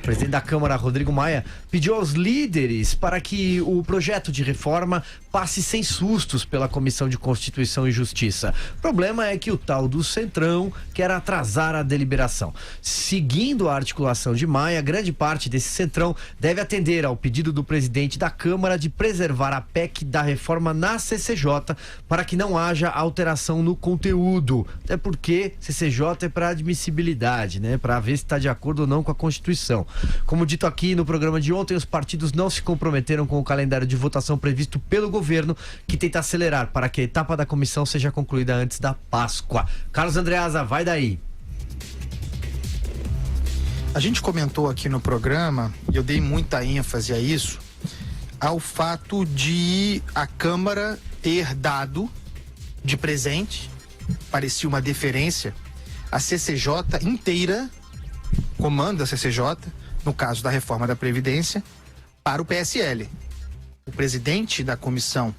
O presidente da Câmara, Rodrigo Maia, pediu aos líderes para que o projeto de reforma passe sem sustos pela Comissão de Constituição e Justiça. O problema é que o tal do Centrão quer atrasar a deliberação. Seguindo a articulação de Maia, grande parte desse Centrão deve atender ao pedido do presidente da Câmara de preservar a PEC da reforma na CCJ para que não haja alteração no conteúdo. Até porque CCJ é para admissibilidade, né? Para ver se está de acordo ou não com a Constituição. Como dito aqui no programa de ontem, os partidos não se comprometeram com o calendário de votação previsto pelo governo, que tenta acelerar para que a etapa da comissão seja concluída antes da Páscoa. Carlos Andreasa, vai daí. A gente comentou aqui no programa, e eu dei muita ênfase a isso, ao fato de a Câmara ter dado de presente, parecia uma deferência, a CCJ inteira, comando da CCJ, no caso da reforma da Previdência, para o PSL. O presidente da comissão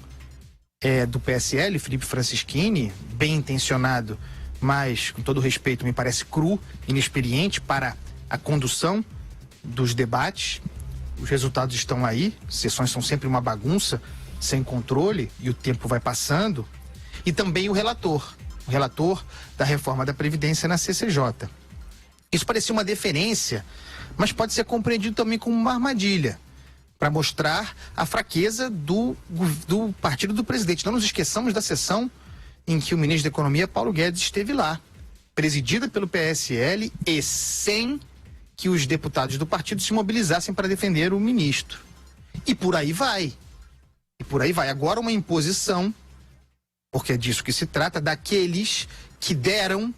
do PSL, Felipe Francischini, bem intencionado, mas, com todo respeito, me parece cru, inexperiente para a condução dos debates. Os resultados estão aí, sessões são sempre uma bagunça, sem controle, e o tempo vai passando. E também o relator da reforma da Previdência na CCJ. Isso parecia uma deferência, mas pode ser compreendido também como uma armadilha, para mostrar a fraqueza do partido do presidente. Não nos esqueçamos da sessão em que o ministro da Economia, Paulo Guedes, esteve lá, presidida pelo PSL e sem que os deputados do partido se mobilizassem para defender o ministro. E por aí vai. Agora uma imposição, porque é disso que se trata, daqueles que deram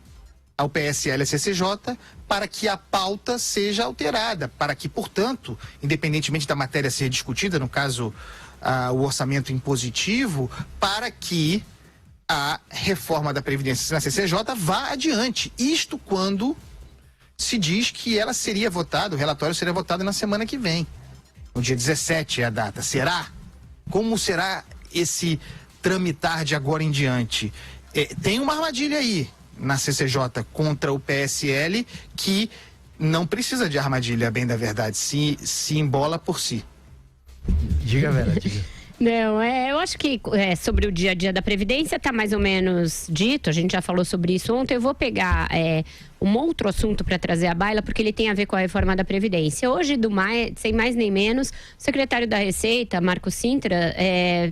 ao PSL e à CCJ para que a pauta seja alterada, para que, portanto, independentemente da matéria ser discutida, no caso, o orçamento impositivo, para que a reforma da Previdência na CCJ vá adiante. Isto quando se diz que ela seria votada, o relatório seria votado na semana que vem. No dia 17 é a data. Será? Como será esse tramitar de agora em diante? Tem uma armadilha aí na CCJ contra o PSL que não precisa de armadilha, bem da verdade, se embola por si. Diga, Vera, diga. Não, eu acho que sobre o dia a dia da Previdência está mais ou menos dito, a gente já falou sobre isso ontem. Eu vou pegar um outro assunto para trazer à baila, porque ele tem a ver com a reforma da Previdência. Hoje, sem mais nem menos, o secretário da Receita, Marco Sintra,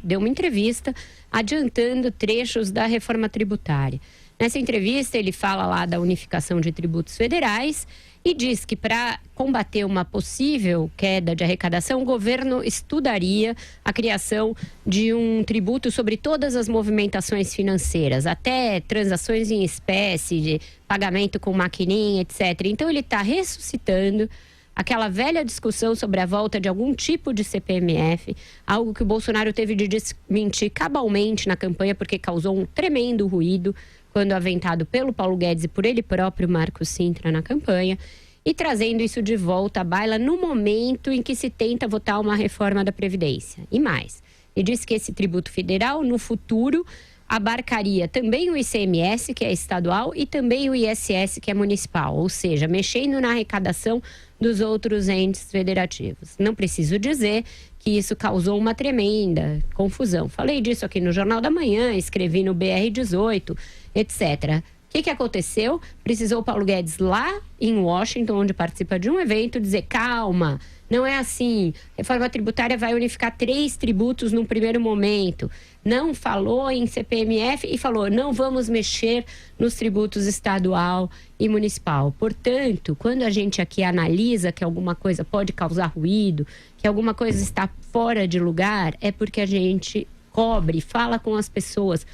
deu uma entrevista adiantando trechos da reforma tributária. Nessa entrevista, ele fala lá da unificação de tributos federais e diz que para combater uma possível queda de arrecadação, o governo estudaria a criação de um tributo sobre todas as movimentações financeiras, até transações em espécie, de pagamento com maquininha, etc. Então, ele está ressuscitando aquela velha discussão sobre a volta de algum tipo de CPMF, algo que o Bolsonaro teve de desmentir cabalmente na campanha, porque causou um tremendo ruído quando aventado pelo Paulo Guedes e por ele próprio, Marco Sintra, na campanha, e trazendo isso de volta à baila no momento em que se tenta votar uma reforma da Previdência. E mais, ele disse que esse tributo federal, no futuro, abarcaria também o ICMS, que é estadual, e também o ISS, que é municipal, ou seja, mexendo na arrecadação dos outros entes federativos. Não preciso dizer que isso causou uma tremenda confusão. Falei disso aqui no Jornal da Manhã, escrevi no BR18, etc. O que aconteceu? Precisou o Paulo Guedes lá em Washington, onde participa de um evento, dizer: calma, não é assim. Reforma tributária vai unificar 3 tributos num primeiro momento. Não falou em CPMF e falou: não vamos mexer nos tributos estadual e municipal. Portanto, quando a gente aqui analisa que alguma coisa pode causar ruído, que alguma coisa está fora de lugar, é porque a gente cobre, fala com as pessoas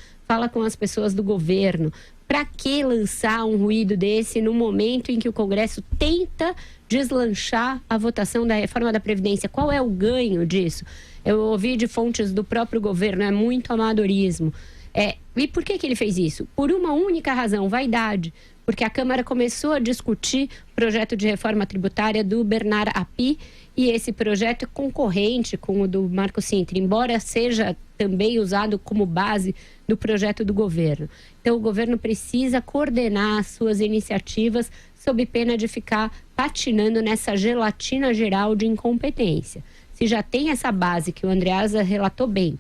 do governo. Para que lançar um ruído desse no momento em que o Congresso tenta deslanchar a votação da reforma da Previdência? Qual é o ganho disso? Eu ouvi de fontes do próprio governo, é muito amadorismo. E por que ele fez isso? Por uma única razão: vaidade. Porque a Câmara começou a discutir o projeto de reforma tributária do Bernard Api, e esse projeto é concorrente com o do Marco Sintra, embora seja também usado como base do projeto do governo. Então, o governo precisa coordenar as suas iniciativas sob pena de ficar patinando nessa gelatina geral de incompetência. Se já tem essa base que o Andreasa relatou bem,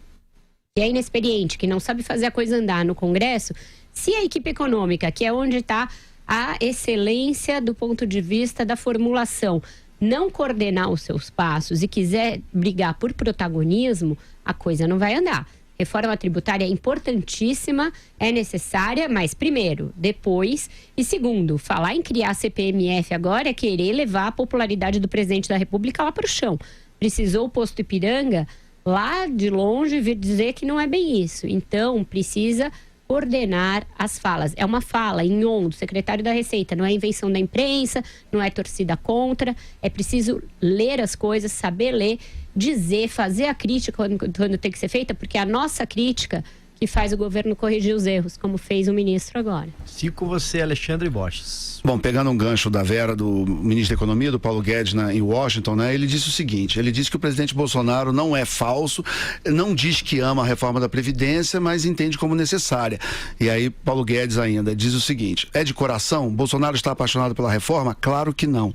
que é inexperiente, que não sabe fazer a coisa andar no Congresso, se a equipe econômica, que é onde está a excelência do ponto de vista da formulação, não coordenar os seus passos e quiser brigar por protagonismo, a coisa não vai andar. Reforma tributária é importantíssima, é necessária, mas primeiro, depois, e segundo, falar em criar a CPMF agora é querer levar a popularidade do presidente da República lá para o chão. Precisou o posto Ipiranga lá de longe vir dizer que não é bem isso. Então, precisa coordenar as falas. É uma fala em on do secretário da Receita, não é invenção da imprensa, não é torcida contra, é preciso ler as coisas, saber ler, dizer, fazer a crítica quando tem que ser feita, porque a nossa crítica que faz o governo corrigir os erros, como fez o ministro agora. Sigo com você, Alexandre Borges. Bom, pegando um gancho da Vera, do ministro da Economia, do Paulo Guedes, em Washington, né? Ele disse o seguinte, ele disse que o presidente Bolsonaro não é falso, não diz que ama a reforma da Previdência, mas entende como necessária. E aí, Paulo Guedes ainda diz o seguinte, é de coração? Bolsonaro está apaixonado pela reforma? Claro que não.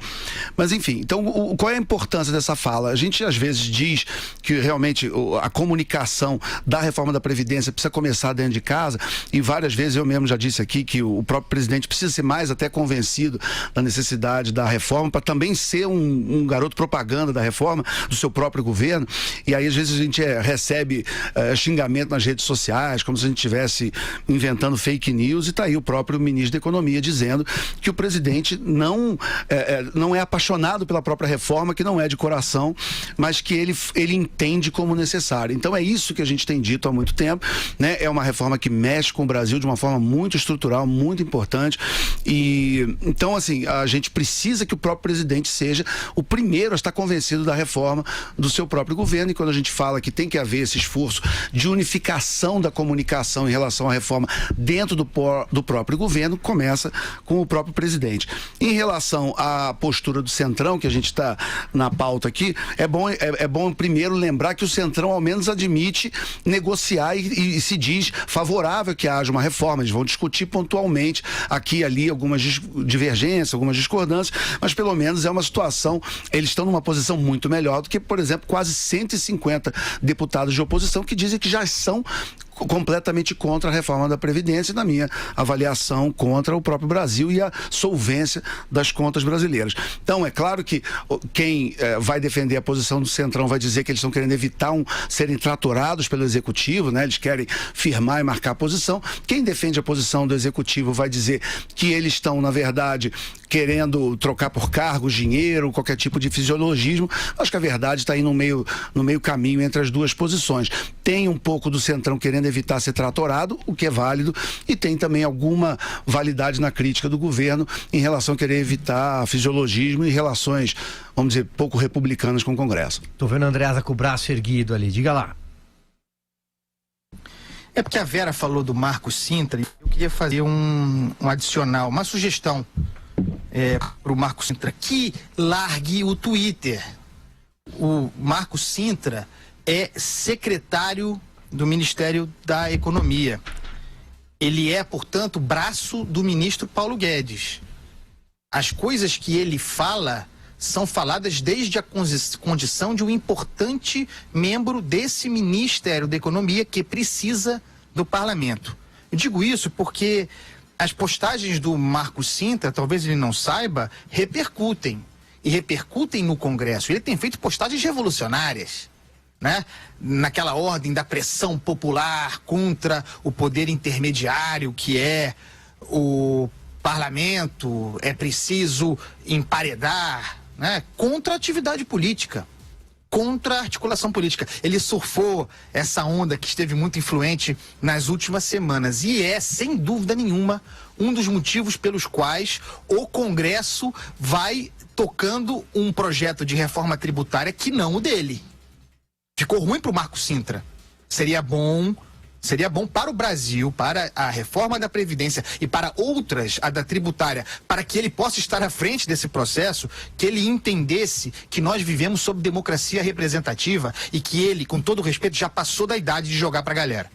Mas enfim, então qual é a importância dessa fala? A gente às vezes diz que realmente a comunicação da reforma da Previdência precisa começar dentro de casa, e várias vezes eu mesmo já disse aqui que o próprio presidente precisa ser mais até convencido da necessidade da reforma para também ser um garoto propaganda da reforma do seu próprio governo. E aí às vezes a gente recebe xingamento nas redes sociais, como se a gente estivesse inventando fake news, e está aí o próprio ministro da Economia dizendo que o presidente não é apaixonado pela própria reforma, que não é de coração, mas que ele entende como necessário. Então é isso que a gente tem dito há muito tempo, né? É uma reforma que mexe com o Brasil de uma forma muito estrutural, muito importante, e então assim, a gente precisa que o próprio presidente seja o primeiro a estar convencido da reforma do seu próprio governo. E quando a gente fala que tem que haver esse esforço de unificação da comunicação em relação à reforma dentro do próprio governo, começa com o próprio presidente. Em relação à postura do Centrão, que a gente está na pauta aqui, é bom primeiro lembrar que o Centrão ao menos admite negociar e se diz favorável que haja uma reforma. Eles vão discutir pontualmente aqui e ali algumas divergências, algumas discordâncias, mas pelo menos é uma situação, eles estão numa posição muito melhor do que, por exemplo, quase 150 deputados de oposição que dizem que já são completamente contra a reforma da Previdência, e na minha avaliação contra o próprio Brasil e a solvência das contas brasileiras. Então é claro que quem vai defender a posição do Centrão vai dizer que eles estão querendo evitar serem tratorados pelo Executivo, né? Eles querem firmar e marcar a posição. Quem defende a posição do Executivo vai dizer que eles estão, na verdade, querendo trocar por cargos, dinheiro, qualquer tipo de fisiologismo. Acho que a verdade está aí no meio caminho entre as duas posições. Tem um pouco do Centrão querendo evitar ser tratorado, o que é válido, e tem também alguma validade na crítica do governo em relação a querer evitar fisiologismo e relações, vamos dizer, pouco republicanas com o Congresso. Tô vendo a Andreasa com o braço erguido ali, diga lá. É porque a Vera falou do Marco Sintra, e eu queria fazer um adicional, uma sugestão para o Marco Sintra, que largue o Twitter. O Marco Sintra é secretário do Ministério da Economia. Ele é, portanto, braço do ministro Paulo Guedes. As coisas que ele fala são faladas desde a condição de um importante membro desse Ministério da Economia que precisa do parlamento. Eu digo isso porque as postagens do Marco Sintra, talvez ele não saiba, repercutem. E repercutem no Congresso. Ele tem feito postagens revolucionárias, né? Naquela ordem da pressão popular contra o poder intermediário que é o parlamento, é preciso emparedar, né? Contra a atividade política, contra a articulação política. Ele surfou essa onda que esteve muito influente nas últimas semanas e é, sem dúvida nenhuma, um dos motivos pelos quais o Congresso vai tocando um projeto de reforma tributária que não o dele. Ficou ruim para o Marco Sintra. Seria bom para o Brasil, para a reforma da Previdência e para outras, a da tributária, para que ele possa estar à frente desse processo, que ele entendesse que nós vivemos sob democracia representativa e que ele, com todo respeito, já passou da idade de jogar para a galera.